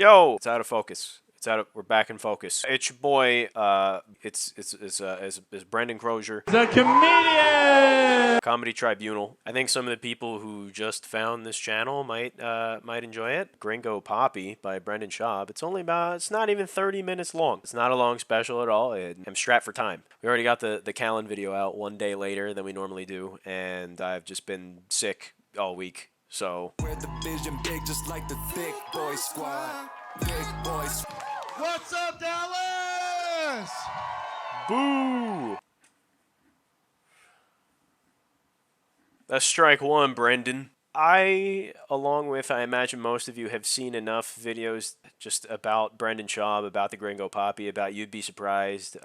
Yo, it's out of focus. We're back in focus. It's your boy. It's Brendan Crozier. The comedian. Comedy Tribunal. I think some of the people who just found this channel might enjoy it. Gringo Poppy by Brendan Schaub. It's not even 30 minutes long. It's not a long special at all. I'm strapped for time. We already got the Callan video out one day later than we normally do, and I've just been sick all week. So where the vision big, just like the thick boy squad. Big boys. What's up, Dallas? boo. That's strike one, Brendan. I imagine most of you have seen enough videos just about Brendan Schaub, about the Gringo Poppy, about You'd Be Surprised,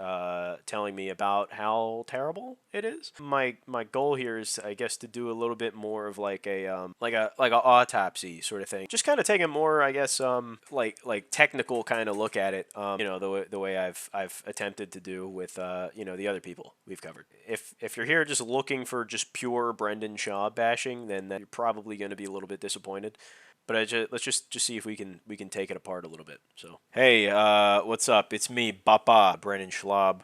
telling me about how terrible it is. My goal here is, I guess, to do a little bit more of like a autopsy sort of thing. Just kind of take a more, I guess, like technical kind of look at it. The way I've attempted to do with the other people we've covered. If you're here just looking for just pure Brendan Schaub bashing, then you're probably going to be a little bit disappointed. But let's just see if we can take it apart a little bit. So hey, what's up? It's me, Papa Brendan Schaub.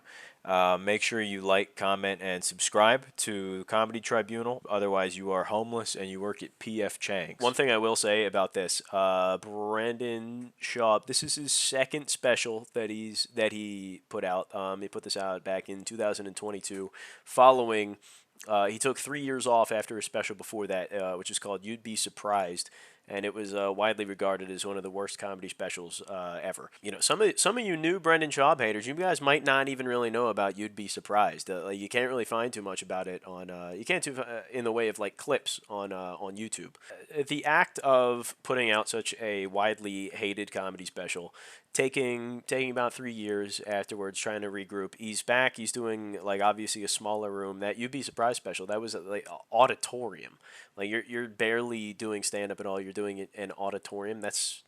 Make sure you like, comment, and subscribe to Comedy Tribunal. Otherwise, you are homeless and you work at P.F. Chang's. One thing I will say about this, Brendan Schaub, this is his second special that he put out. He put this out back in 2022, following. He took 3 years off after a special before that, which is called You'd Be Surprised. And it was widely regarded as one of the worst comedy specials ever. You know, some of you new Brendan Schaub haters, you guys might not even really know about You'd Be Surprised. You can't really find too much about it on. You can't do in the way of like clips on YouTube. The act of putting out such a widely hated comedy special, taking about 3 years afterwards, trying to regroup. He's back. He's doing like obviously a smaller room. That You'd Be Surprised special, that was like auditorium. Like you're barely doing stand up at all. You're doing it in auditorium. That's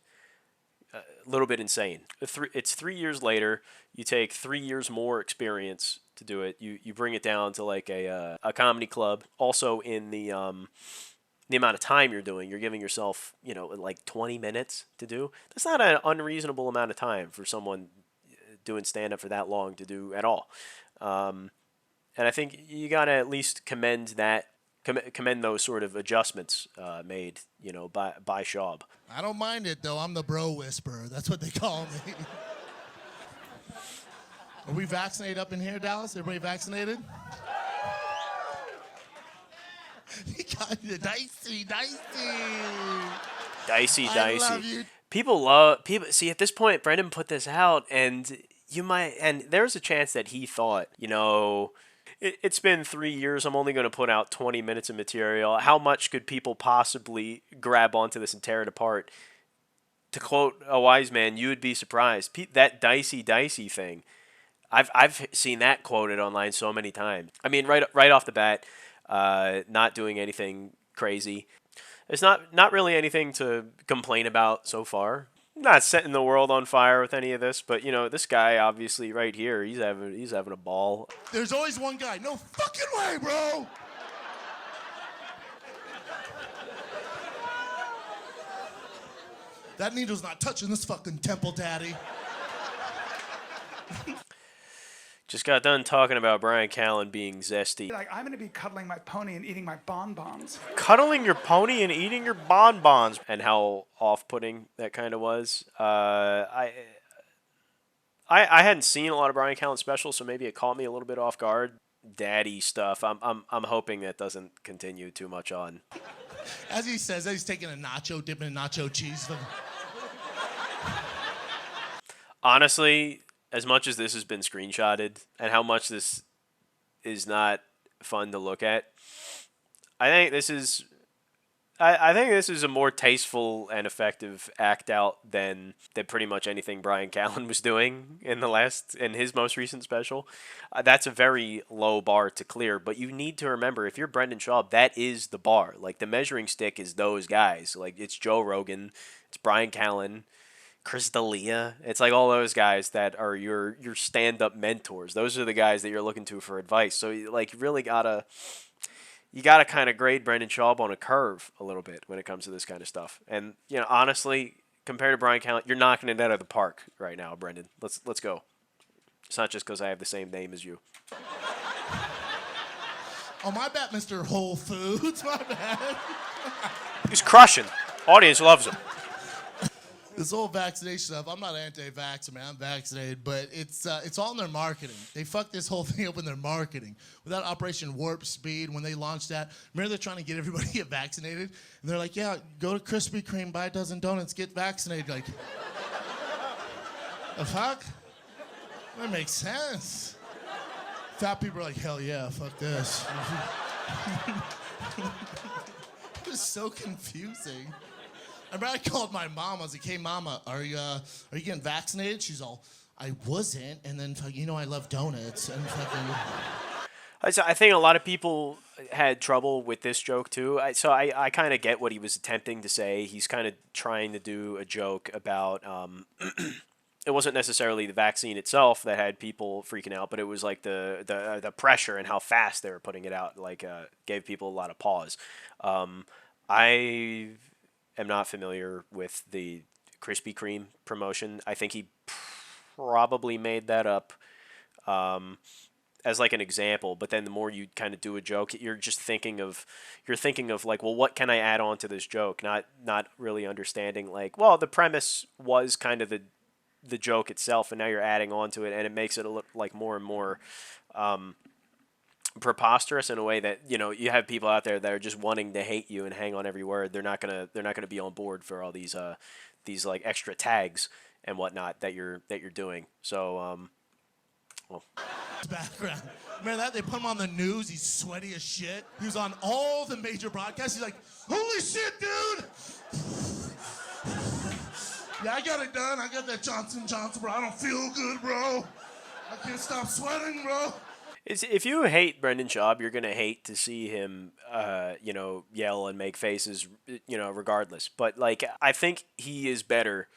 a little bit insane. It's 3 years later. You take 3 years more experience to do it. You bring it down to like a comedy club. Also in the amount of time you're doing, you're giving yourself, like 20 minutes to do. That's not an unreasonable amount of time for someone doing stand-up for that long to do at all. And I think you got to at least commend those sort of adjustments made, by Schaub. I don't mind it, though. I'm the bro whisperer. That's what they call me. Are we vaccinated up in here, Dallas? Everybody vaccinated? You got it. Dicey. Dicey. I love you. People see at this point Brendan put this out, and there's a chance that he thought, it's been 3 years, I'm only going to put out 20 minutes of material. How much could people possibly grab onto this and tear it apart? To quote a wise man, you would be surprised. That dicey thing, I've seen that quoted online so many times. I mean, right off the bat, not doing anything crazy. There's not really anything to complain about so far. Not setting the world on fire with any of this, but this guy obviously right here, he's having a ball. There's always one guy. No fucking way, bro. That needle's not touching this fucking temple, daddy. Just got done talking about Brian Callen being zesty. Like, I'm going to be cuddling my pony and eating my bonbons. Cuddling your pony and eating your bonbons. And how off-putting that kind of was. I hadn't seen a lot of Brian Callen specials, so maybe it caught me a little bit off guard. Daddy stuff. I'm hoping that doesn't continue too much on. As he says, he's taking a nacho, dipping in nacho cheese. Honestly, as much as this has been screenshotted and how much this is not fun to look at, I think this is a more tasteful and effective act out than pretty much anything Brian Callen was doing in his most recent special. That's a very low bar to clear, but you need to remember, if you're Brendan Schaub, that is the bar. Like, the measuring stick is those guys. Like, it's Joe Rogan, it's Brian Callen, Chris D'Elia. It's like all those guys that are your stand-up mentors. Those are the guys that you're looking to for advice. So you really gotta kind of grade Brendan Schaub on a curve a little bit when it comes to this kind of stuff. And honestly, compared to Brian Callen, you're knocking it out of the park right now, Brendan. Let's go. It's not just because I have the same name as you. Oh, my bad, Mr. Whole Foods. My bad. He's crushing. Audience loves him. This whole vaccination stuff, I'm not anti-vax, man. I'm vaccinated, but it's all in their marketing. They fucked this whole thing up in their marketing. Without Operation Warp Speed, when they launched that, remember they're trying to get everybody to get vaccinated? And they're like, yeah, go to Krispy Kreme, buy a dozen donuts, get vaccinated. Like, the fuck? That makes sense. Fat people are like, hell yeah, fuck this. It was so confusing. I remember I called my mom. I was like, hey, Mama, are you getting vaccinated? She's all, I wasn't. And then, I love donuts. And fucking... I think a lot of people had trouble with this joke, too. I kind of get what he was attempting to say. He's kind of trying to do a joke about... it wasn't necessarily the vaccine itself that had people freaking out, but it was like the pressure and how fast they were putting it out, gave people a lot of pause. I am not familiar with the Krispy Kreme promotion. I think he probably made that up as like an example, but then the more you kind of do a joke, you're thinking of like, well, what can I add on to this joke? Not really understanding like, well, the premise was kind of the joke itself, and now you're adding on to it, and it makes it look like more and more preposterous in a way that you have people out there that are just wanting to hate you and hang on every word. They're not gonna be on board for all these like extra tags and whatnot that you're doing. So well. Background. Remember that? They put him on the news. He's sweaty as shit. He was on all the major broadcasts. He's like, holy shit, dude! Yeah, I got it done. I got that Johnson & Johnson, bro. I don't feel good, bro. I can't stop sweating, bro. If you hate Brendan Schaub, you're gonna hate to see him, yell and make faces, regardless. But like, I think he is better.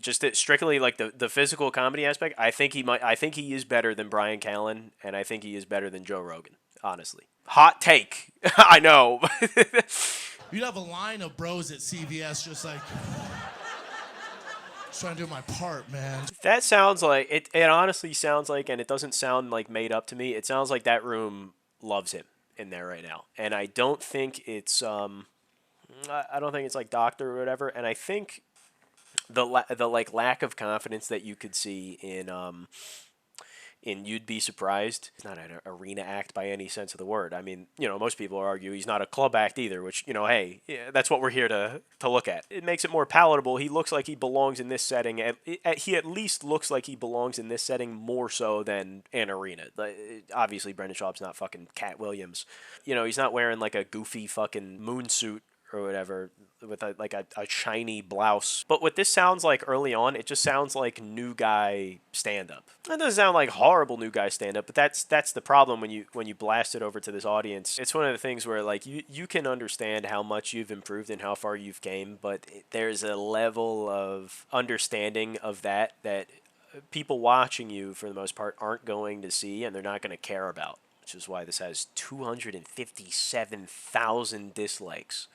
Just strictly like the physical comedy aspect. I think he is better than Brian Callen, and I think he is better than Joe Rogan. Honestly, hot take. I know. You'd have a line of bros at CVS just like. Trying to do my part, man. That sounds like it. It honestly sounds like, and it doesn't sound like made up to me. It sounds like that room loves him in there right now, and I don't think it's I don't think it's like doctor or whatever. And I think the lack of confidence that you could see in You'd Be Surprised. It's not an arena act by any sense of the word. I mean, most people argue he's not a club act either, which, hey, yeah, that's what we're here to look at. It makes it more palatable. He looks like he belongs in this setting. He at least looks like he belongs in this setting more so than an arena. Obviously, Brendan Schaub's not fucking Cat Williams. He's not wearing like a goofy fucking moon suit or whatever with a shiny blouse. But what this sounds like early on, it just sounds like new guy stand-up. It doesn't sound like horrible new guy stand-up, but that's the problem when you blast it over to this audience. It's one of the things where like you can understand how much you've improved and how far you've came, but there's a level of understanding of that people watching you for the most part aren't going to see, and they're not going to care about, which is why this has 257,000 dislikes.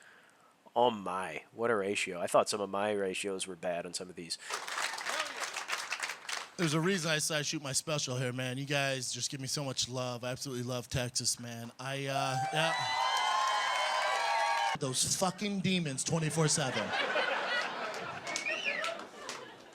Oh my, what a ratio. I thought some of my ratios were bad on some of these. There's a reason I decided to shoot my special here, man. You guys just give me so much love. I absolutely love Texas, man. Yeah. Those fucking demons 24/7.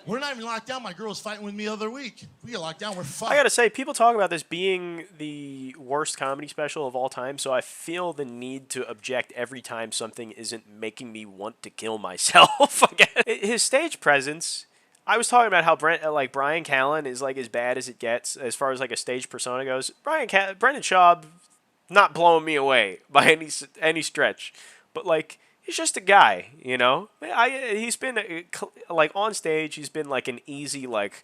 We're not even locked down. My girl was fighting with me the other week. We get locked down, we're fucked. I gotta say, people talk about this being the worst comedy special of all time, so I feel the need to object every time something isn't making me want to kill myself again. His stage presence, I was talking about how Brian Callen is like as bad as it gets as far as like a stage persona goes. Brendan Schaub, not blowing me away by any stretch, but like, he's just a guy, he's been like on stage. He's been like an easy like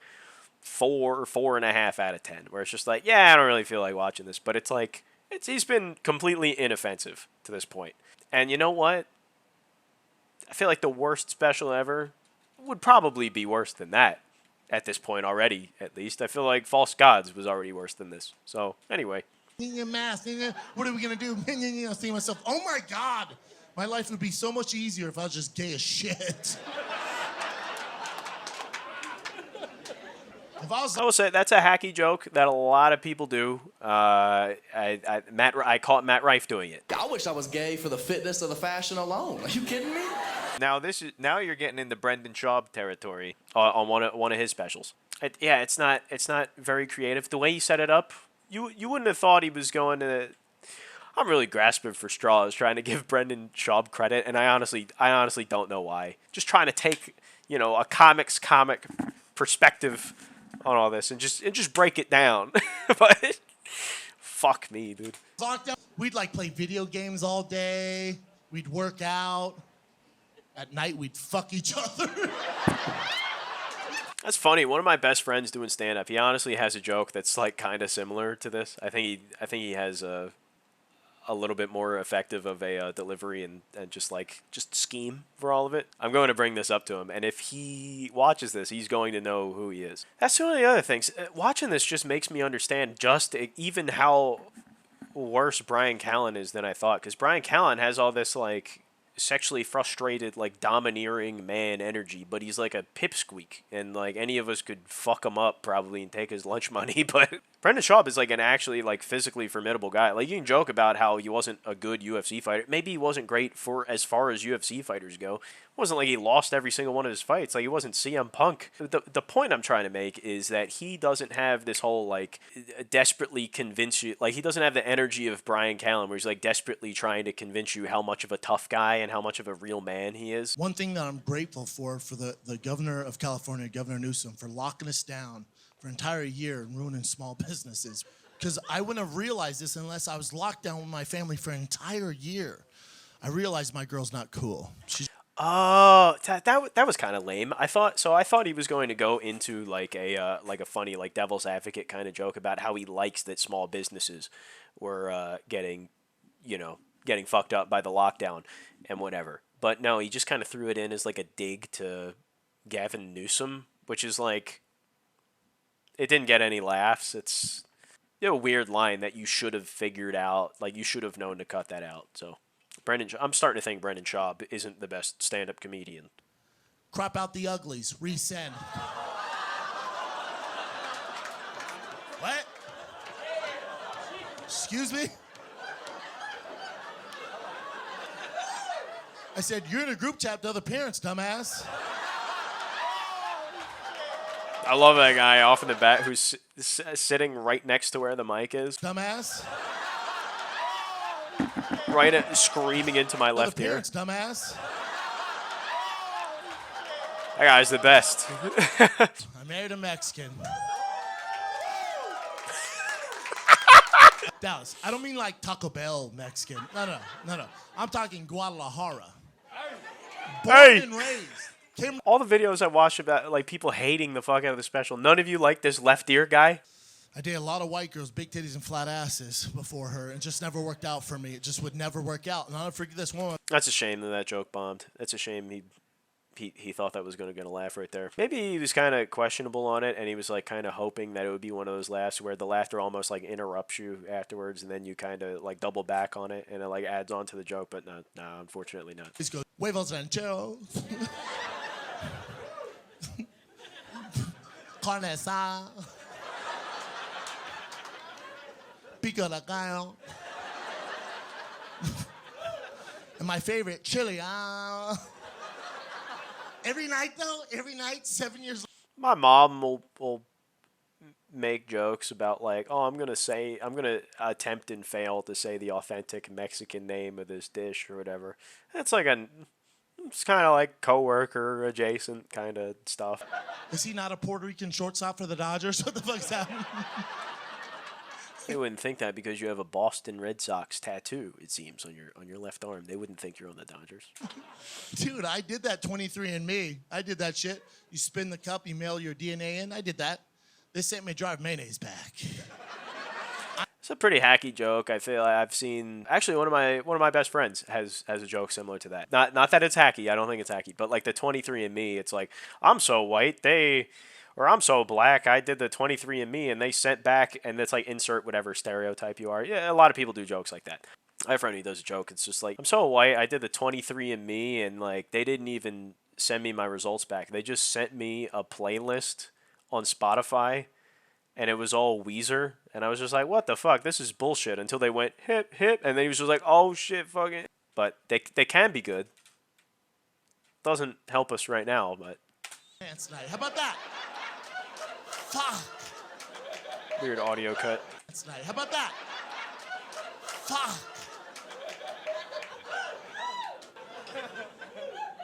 4 or 4.5 out of 10, where it's just like, yeah, I don't really feel like watching this. But it's like he's been completely inoffensive to this point. And you know what? I feel like the worst special ever would probably be worse than that at this point already. At least I feel like False Gods was already worse than this. So anyway, mask. What are we gonna do? See myself. Oh my God. My life would be so much easier if I was just gay as shit. If I was I will say that's a hacky joke that a lot of people do. I caught Matt Rife doing it. I wish I was gay for the fitness of the fashion alone. Are you kidding me? Now you're getting into Brendan Schaub territory on one of his specials. It's not very creative. The way he set it up, you wouldn't have thought he was going to. I'm really grasping for straws, trying to give Brendan Schaub credit, and I honestly don't know why. Just trying to take a comic perspective on all this and just break it down. But fuck me, dude. lockdown, we'd like play video games all day. We'd work out. At night, we'd fuck each other. That's funny. One of my best friends doing stand up, he honestly has a joke that's like kind of similar to this. I think he has a little bit more effective of a delivery and just scheme for all of it. I'm going to bring this up to him, and if he watches this, he's going to know who he is. That's one of the other things. Watching this just makes me understand even how worse Brian Callen is than I thought, because Brian Callen has all this like sexually frustrated, like domineering man energy, but he's like a pipsqueak, and like any of us could fuck him up probably and take his lunch money. But Brendan Schaub is like an actually like physically formidable guy. Like you can joke about how he wasn't a good UFC fighter. Maybe he wasn't great for as far as UFC fighters go. It wasn't like he lost every single one of his fights. Like he wasn't CM Punk. The point I'm trying to make is that he doesn't have this whole like desperately convince you. Like he doesn't have the energy of Brian Callen, where he's like desperately trying to convince you how much of a tough guy and how much of a real man he is. One thing that I'm grateful for the governor of California, Governor Newsom, for locking us down for an entire year and ruining small businesses. Because I wouldn't have realized this unless I was locked down with my family for an entire year. I realized my girl's not cool. Oh, that was kind of lame. I thought he was going to go into like a funny like devil's advocate kind of joke about how he likes that small businesses were getting fucked up by the lockdown and whatever. But no, he just kind of threw it in as like a dig to Gavin Newsom, which is like it didn't get any laughs. It's a weird line that you should have figured out. Like you should have known to cut that out. So. I'm starting to think Brendan Schaub isn't the best stand-up comedian. Crop out the uglies. Resend. What? Excuse me? I said, you're in a group chat with other parents, dumbass. I love that guy off in the back who's sitting right next to where the mic is. Dumbass. Screaming into my left ear. Parents, dumbass. That guy's the best. I married a Mexican. Dallas, I don't mean like Taco Bell Mexican. No. I'm talking Guadalajara. Born and raised. All the videos I watched about like people hating the fuck out of the special, none of you like this left ear guy? I dated a lot of white girls, big titties and flat asses before her, and just never worked out for me. It just would never work out. And I'll never forget this one. That's a shame that joke bombed. That's a shame he thought that was going to get a laugh right there. Maybe he was kind of questionable on it, and he was like kind of hoping that it would be one of those laughs where the laughter almost like interrupts you afterwards, and then you kind of like double back on it, and it like adds on to the joke. But no, unfortunately not. Let's go. Huevos rancheros. Carne asada. Pico de gallo. And my favorite, chili. Every night, 7 years later. My mom will make jokes about like, oh, I'm gonna attempt and fail to say the authentic Mexican name of this dish or whatever. It's kind of like coworker adjacent kind of stuff. Is he not a Puerto Rican shortstop for the Dodgers? What the fuck's happening? They wouldn't think that because you have a Boston Red Sox tattoo, it seems, on your left arm. They wouldn't think you're on the Dodgers. Dude, I did that 23andMe. I did that shit. You spin the cup, you mail your DNA in. I did that. They sent me drive mayonnaise back. It's a pretty hacky joke. I feel I've seen actually one of my best friends has a joke similar to that. Not that it's hacky. I don't think it's hacky, but like the 23andMe, it's like I'm so white or I'm so black, I did the 23andMe, and they sent back, and it's like insert whatever stereotype you are. Yeah, a lot of people do jokes like that. I have a friend who does a joke. It's just like, I'm so white, I did the 23andMe, and like they didn't even send me my results back. They just sent me a playlist on Spotify, and it was all Weezer, and I was just like, what the fuck? This is bullshit. Until they went hip hip, and then he was just like, oh shit, fucking. But they can be good. Doesn't help us right now, but Dance night. How about that? Fuck. weird audio cut. Dance night. How about that? Fuck.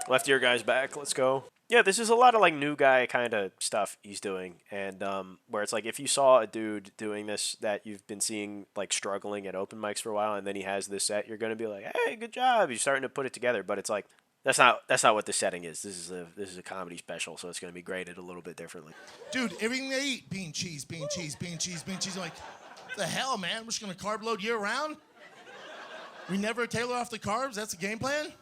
Left ear guy's back. Let's go. Yeah, this is a lot of like new guy kind of stuff he's doing, and where it's like if you saw a dude doing this that you've been seeing like struggling at open mics for a while, and then he has this set, you're gonna be like, hey, good job. He's starting to put it together, but it's like that's not what the setting is. This is a comedy special, so it's gonna be graded a little bit differently. Dude, everything they eat, bean cheese, bean cheese, bean cheese, bean cheese. I'm like, what the hell, man? We're just gonna carb load year round? We never tailor off the carbs? That's the game plan?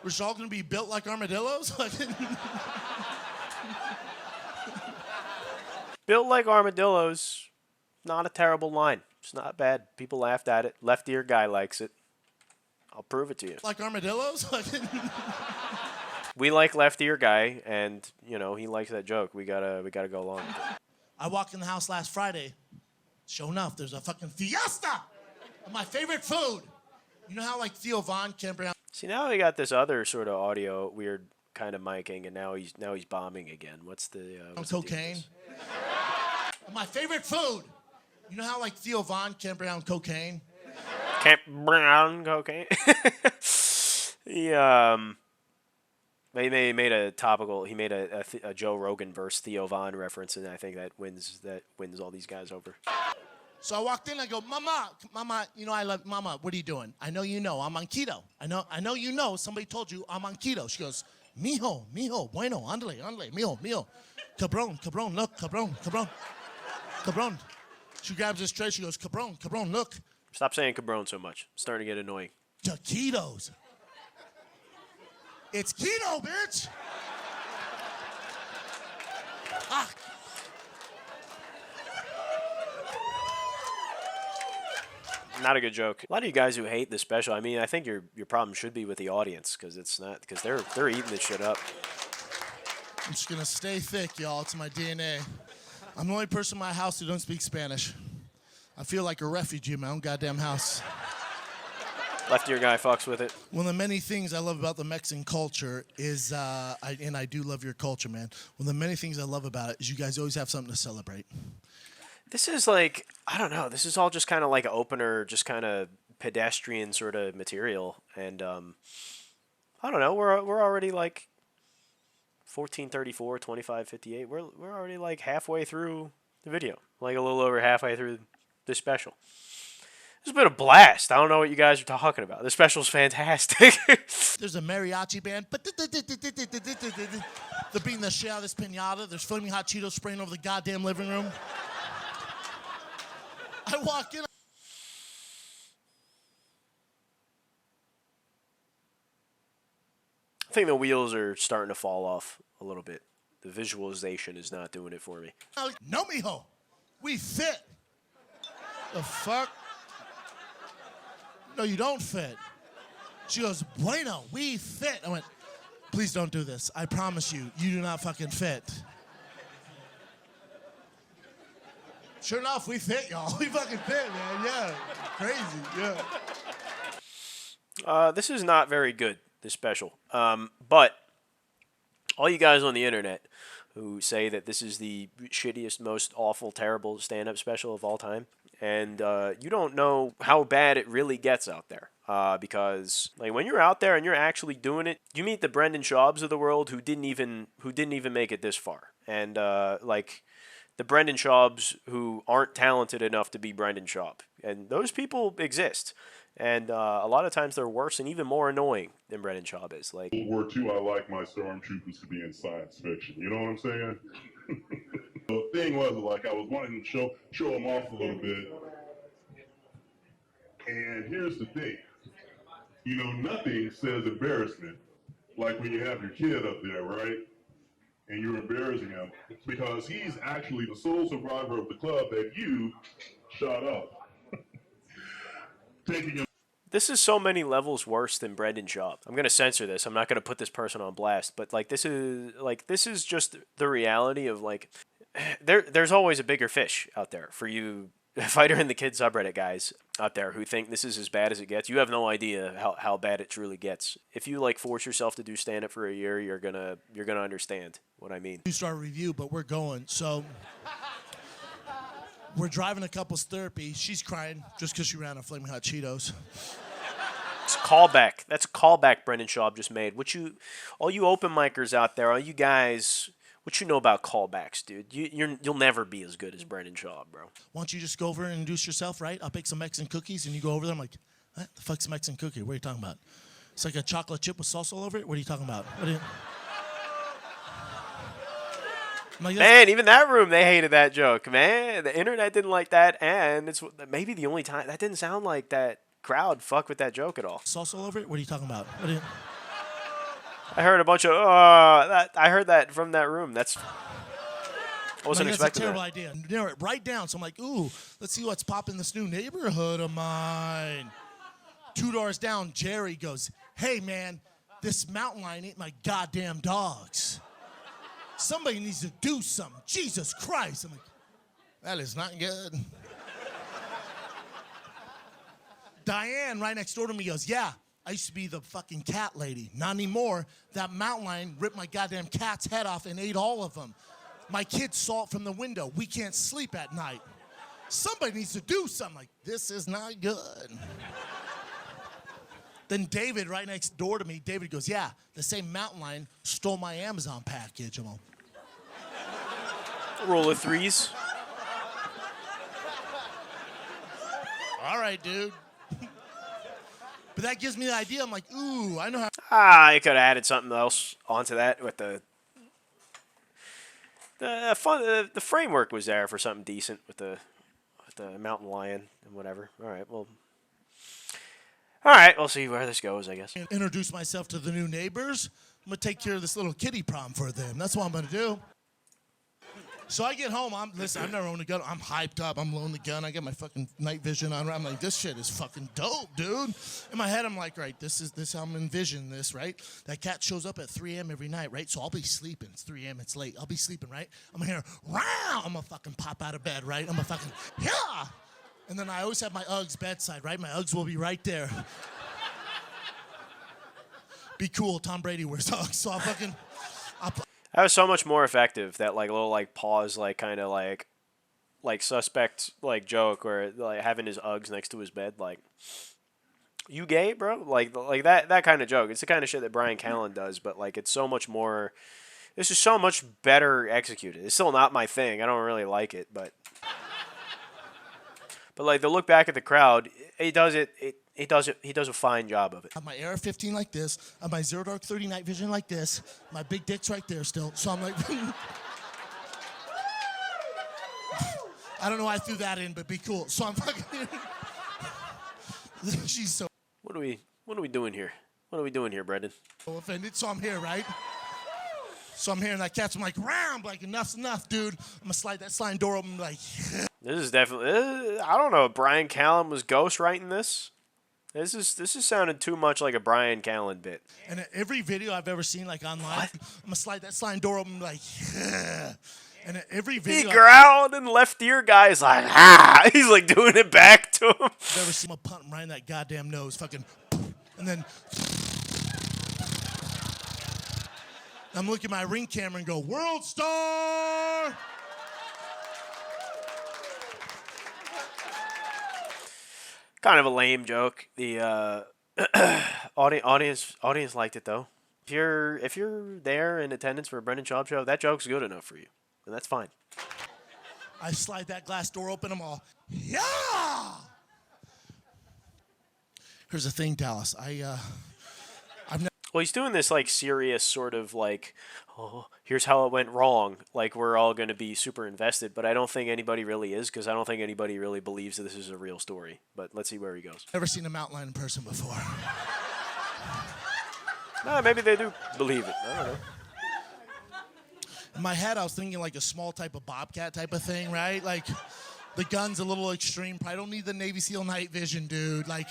We're just all gonna be built like armadillos? Built like armadillos, not a terrible line. It's not bad. People laughed at it. Left ear guy likes it. I'll prove it to you. Like armadillos? We like left ear guy, and you know he likes that joke. We gotta go along with it. I walked in the house last Friday. Sure enough, there's a fucking fiesta of my favorite food. You know how like Theo Von can't pronounce. See, now we got this other sort of audio, weird kind of miking, and now he's bombing again. What's the what's the deal with Cocaine. this? My favorite food. You know how like Theo Von can't pronounce cocaine? Can't brown cocaine. He made a topical. He made a Joe Rogan versus Theo Von reference, and I think that wins all these guys over. So I walked in, I go, Mama, you know I love Mama, what are you doing? I know you know, I'm on keto. I know you know, somebody told you I'm on keto. She goes, mijo, bueno, ándale, mijo. Cabron, look, cabron. She grabs this tray, she goes, cabron, look. Stop saying cabron so much. It's starting to get annoying. Taquitos. It's keto, bitch. Fuck. Not a good joke. A lot of you guys who hate this special, I mean, I think your problem should be with the audience because they're eating this shit up. I'm just gonna stay thick, y'all. It's my DNA. I'm the only person in my house who don't speak Spanish. I feel like a refugee in my own goddamn house. Left ear guy fucks with it. One of the many things I love about the Mexican culture is, and I do love your culture, man. One of the many things I love about it is you guys always have something to celebrate. This is like, I don't know. This is all just kind of like an opener, just kind of pedestrian sort of material. And I don't know. We're already like 14:34, 25:58. We're already like halfway through the video, like a little over halfway through this special. It's been a blast. I don't know what you guys are talking about. This special's fantastic. There's a mariachi band. They're beating the shit out of this pinata. There's flaming hot Cheetos spraying over the goddamn living room. I walk in. I think the wheels are starting to fall off a little bit. The visualization is not doing it for me. No, mijo. We fit. The fuck? No, you don't fit. She goes, bueno, we fit. I went, please don't do this. I promise you, you do not fucking fit. Sure enough, we fit, y'all. We fucking fit, man. Yeah. Crazy, yeah. This is not very good, this special. But all you guys on the internet who say that this is the shittiest, most awful, terrible stand-up special of all time, and you don't know how bad it really gets out there. Because like when you're out there and you're actually doing it, you meet the Brendan Schaubs of the world who didn't even make it this far, and like the Brendan Schaubs who aren't talented enough to be Brendan Schaub, and those people exist, and a lot of times they're worse and even more annoying than Brendan Schaub is. Like World War II, I like my stormtroopers to be in science fiction. You know what I'm saying? The thing was, like, I was wanting to show them off a little bit. And here's the thing. You know, nothing says embarrassment like when you have your kid up there, right? And you're embarrassing him because he's actually the sole survivor of the club that you shot up. Taking him. this is so many levels worse than Brendan Schaub. I'm gonna censor this. I'm not gonna put this person on blast, but like this is just the reality of like there's always a bigger fish out there for you fighter in the kid subreddit guys out there who think this is as bad as it gets. You have no idea how bad it truly gets. If you like force yourself to do stand up for a year, you're gonna understand what I mean. 2-star review, but we're going. So we're driving to couples therapy. She's crying just because she ran on Flaming Hot Cheetos. It's a callback. That's a callback Brendan Schaub just made. All you open micers out there, all you guys, what you know about callbacks, dude? You'll never be as good as Brendan Schaub, bro. Why don't you just go over and introduce yourself, right? I'll bake some Mexican cookies, and you go over there. I'm like, what the fuck's a Mexican cookie? What are you talking about? It's like a chocolate chip with sauce all over it? What are you talking about? I'm like, Man, even that room, they hated that joke, man. The internet didn't like that, and it's maybe the only time that didn't sound like that crowd fuck with that joke at all. sauce all over it? What are you talking about? I heard a bunch of I heard that from that room. I wasn't That's expecting a terrible that. idea. Narrow it right down. So I'm like, ooh, let's see what's popping in this new neighborhood of mine. 2 doors down, Jerry goes, hey, man, this mountain lion ate my goddamn dogs. Somebody needs to do something. Jesus Christ. I'm like, that is not good. Diane, right next door to me, goes, yeah, I used to be the fucking cat lady. Not anymore. That mountain lion ripped my goddamn cat's head off and ate all of them. My kids saw it from the window. We can't sleep at night. Somebody needs to do something. Like, this is not good. Then David, right next door to me, David goes, yeah, the same mountain lion stole my Amazon package. I'm all, Roll of threes. all right, dude. But that gives me the idea. I'm like, ooh, I know how. I could have added something else onto that with the framework was there for something decent with the mountain lion and whatever. All right, we'll see where this goes, I guess. Introduce myself to the new neighbors. I'm going to take care of this little kitty problem for them. That's what I'm going to do. So I get home. Listen, I've never owned a gun. I'm hyped up. I'm loading the gun. I got my fucking night vision on. I'm like, this shit is fucking dope, dude. In my head, I'm like, right, this is how I'm envisioning this, right? That cat shows up at 3 a.m. every night, right? So I'll be sleeping. It's 3 a.m. It's late. I'll be sleeping, right? I'm going to hear, wow. I'm going to fucking pop out of bed, right? I'm going to fucking, yeah. And then I always have my Uggs bedside, right? My Uggs will be right there. Be cool. Tom Brady wears Uggs. So I'll fucking... That was so much more effective. That like little like pause, like kind of like suspect like joke, where like having his Uggs next to his bed, like, you gay, bro? Like that kind of joke. It's the kind of shit that Brian Callen does, but like it's so much more. This is so much better executed. It's still not my thing. I don't really like it, but like the look back at the crowd, he does it. He does a fine job of it. I have my AR-15 like this. I have my Zero Dark 30 night vision like this. My big dick's right there still. So I'm like, I don't know why I threw that in, but be cool. So I'm fucking. She's so What are we doing here? What are we doing here, Brendan? offended. So I'm here, right? So I'm here and that cat's. I'm like, round. Like, enough's enough, dude. I'm gonna slide that sliding door open. Like, This is definitely. I don't know. Brian Callen was ghostwriting this. This is sounding too much like a Brian Callen bit. and every video I've ever seen, like online, I'm gonna slide that sliding door open. Like, and every He video growled and left ear guy's like, ah. He's like doing it back to him. I've ever seen, I'm punt him right in that goddamn nose, fucking, and then. I'm looking at my ring camera and go, World Star! Kind of a lame joke. The audience liked it though. If you're there in attendance for a Brendan Schaub show, that joke's good enough for you, and that's fine. I slide that glass door open, I'm all, yeah! Here's the thing, Dallas. Well, he's doing this like serious sort of like, oh, here's how it went wrong. Like we're all going to be super invested, but I don't think anybody really is, because I don't think anybody really believes that this is a real story. But let's see where he goes. Never seen a mountain lion in person before. Maybe they do believe it. I don't know. In my head, I was thinking like a small type of bobcat type of thing, right? Like, the gun's a little extreme. Probably don't need the Navy SEAL night vision, dude. Like,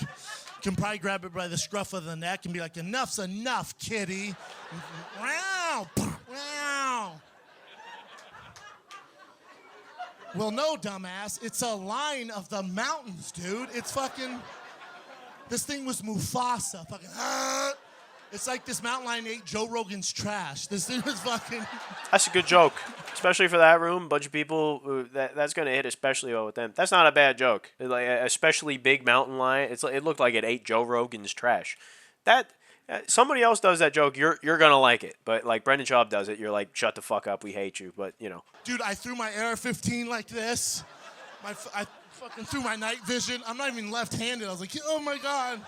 can probably grab it by the scruff of the neck and be like, enough's enough, kitty. Wow, wow. Well, no, dumbass. It's a line of the mountains, dude. It's fucking... This thing was Mufasa. Fucking... It's like this mountain lion ate Joe Rogan's trash. This thing was fucking... That's a good joke, especially for that room. Bunch of people. That's gonna hit especially well with them. That's not a bad joke. Like a especially big mountain lion. It looked like it ate Joe Rogan's trash. That somebody else does that joke, you're gonna like it. But like Brendan Schaub does it, you're like, shut the fuck up, we hate you. But you know. Dude, I threw my AR-15 like this. I fucking threw my night vision. I'm not even left-handed. I was like, oh my god.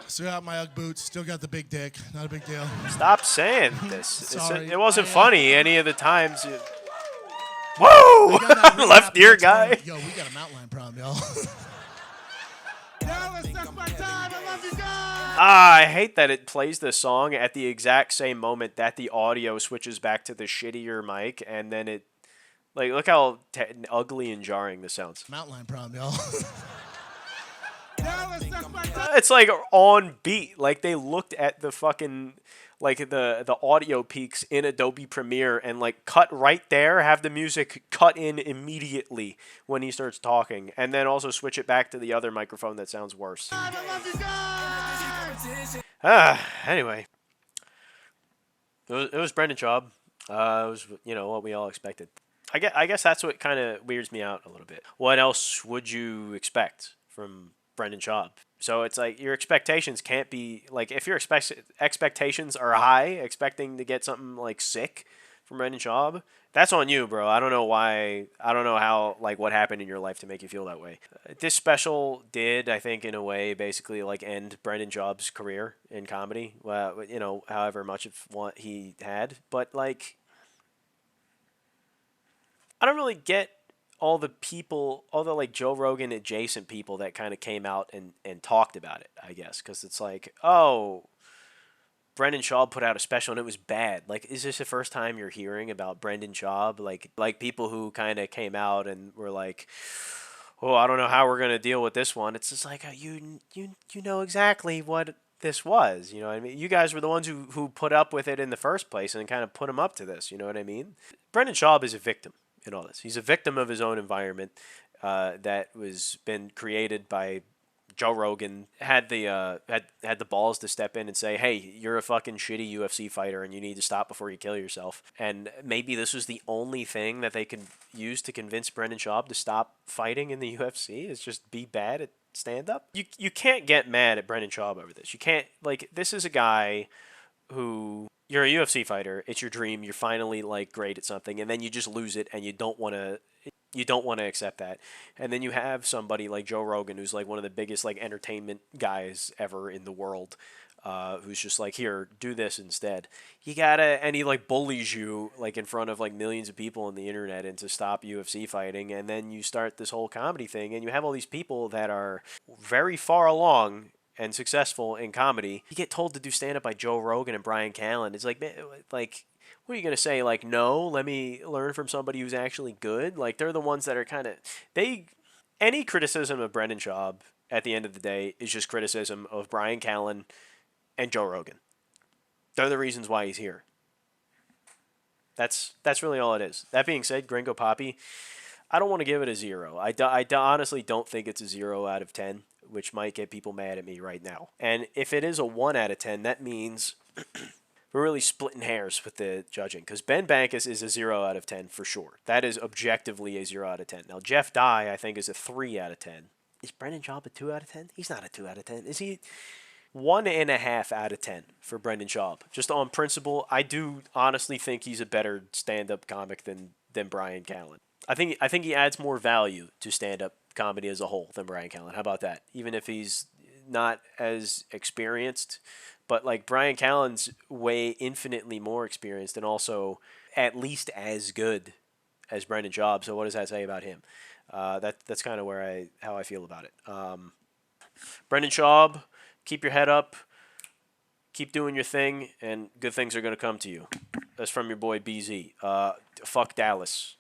Still got my UGG boots. Still got the big dick. Not a big deal. Stop saying this. Sorry. It wasn't funny any of the times. Whoa! Left ear guy. Yo, we got a mountain lion problem, y'all. Let's suck my time. I love you guys. I hate that it plays the song at the exact same moment that the audio switches back to the shittier mic, and then it, like, look how ugly and jarring this sounds. Mountain lion problem, y'all. It's like on beat. Like they looked at the fucking, like the audio peaks in Adobe Premiere and like cut right there, have the music cut in immediately when he starts talking, and then also switch it back to the other microphone that sounds worse. Anyway. It was Brendan Schaub. It was, what we all expected. I guess that's what kind of weirds me out a little bit. What else would you expect from Brendan Schaub? So it's like your expectations can't be like, if your expectations are high, expecting to get something like sick from Brendan Schaub, that's on you, bro. I don't know why. I don't know how, like, what happened in your life to make you feel that way. This special did, I think, in a way, basically like end Brendan Schaub's career in comedy. Well, however much of what he had, but like, I don't really get all the people, all the like Joe Rogan adjacent people that kind of came out and talked about it, I guess. Because it's like, oh, Brendan Schaub put out a special and it was bad. Like, is this the first time you're hearing about Brendan Schaub? Like people who kind of came out and were like, oh, I don't know how we're going to deal with this one. It's just like, you know exactly what this was. You know what I mean? You guys were the ones who put up with it in the first place and kind of put him up to this. You know what I mean? Brendan Schaub is a victim in all this. He's a victim of his own environment that was been created by Joe Rogan. Had the balls to step in and say, hey, you're a fucking shitty UFC fighter and you need to stop before you kill yourself. And maybe this was the only thing that they could use to convince Brendan Schaub to stop fighting in the UFC, is just be bad at stand-up. You can't get mad at Brendan Schaub over this. You can't, like, this is a guy who... You're a UFC fighter. It's your dream. You're finally like great at something, and then you just lose it, and you don't want to accept that. And then you have somebody like Joe Rogan, who's like one of the biggest like entertainment guys ever in the world, who's just like, here, do this instead. And he like bullies you like in front of like millions of people on the internet into stop UFC fighting, and then you start this whole comedy thing, and you have all these people that are very far along and successful in comedy. You get told to do stand-up by Joe Rogan and Brian Callen. It's like, man, like, what are you going to say? Like, no, let me learn from somebody who's actually good? Like, they're the ones that are kind of... Any criticism of Brendan Schaub, at the end of the day, is just criticism of Brian Callen and Joe Rogan. They're the reasons why he's here. That's really all it is. That being said, Gringo Poppy, I don't want to give it a 0. I honestly don't think it's a 0 out of 10. Which might get people mad at me right now. And if it is a 1 out of 10, that means we're really splitting hairs with the judging. Because Ben Bankus is a 0 out of 10 for sure. That is objectively a 0 out of 10. Now, Jeff Dye, I think, is a 3 out of 10. Is Brendan Schaub a 2 out of 10? He's not a 2 out of 10. Is he? 1.5 out of 10 for Brendan Schaub. Just on principle, I do honestly think he's a better stand-up comic than Brian Callen. I think he adds more value to stand-up comedy as a whole than Brian Callen. How about that? Even if he's not as experienced, but like Brian Callen's way infinitely more experienced and also at least as good as Brendan Schaub. So what does that say about him? That's kind of how I feel about it. Brendan Schaub, keep your head up, keep doing your thing, and good things are going to come to you. That's from your boy BZ. Fuck Dallas.